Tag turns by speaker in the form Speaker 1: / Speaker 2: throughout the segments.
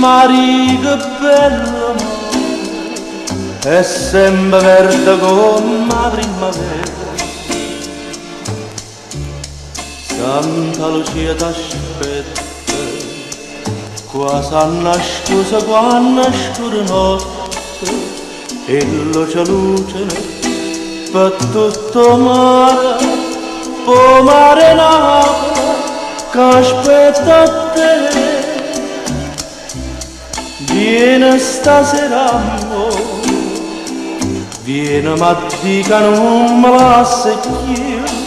Speaker 1: Mari che bello mare, è sempre verde come la primavera. Santa Lucia t'aspetta, qua s'hanno scusa quando scura notte, e luce per tutto mare, po' mare nave che aspetta te. Vieni stasera amore, vieni ma dica non me la secchio.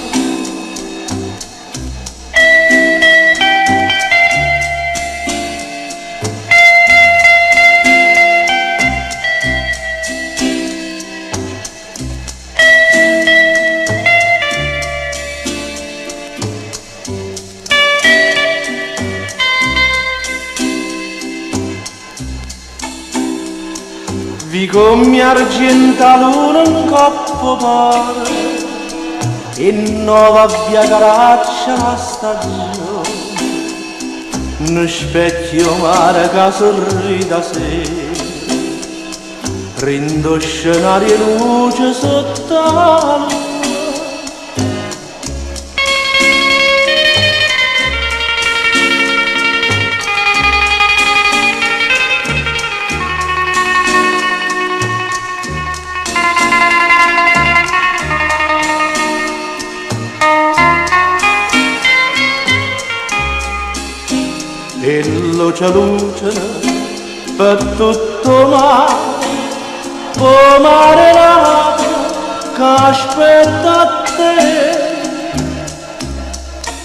Speaker 1: Vi come argenta luna un coppo mare e nuova via caraccia la stagione, un specchio mare che sorride a sé, rendo scenario e luce sotto la luna. E luce per tutto mare, o mare nave che aspetta te.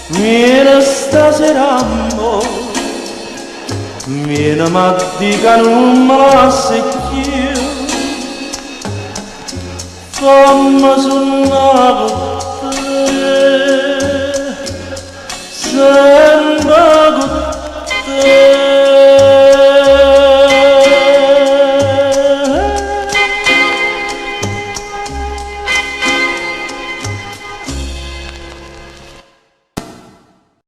Speaker 1: Vieni stasera amore, vieni ma dica non me la secchio. Fammi suonare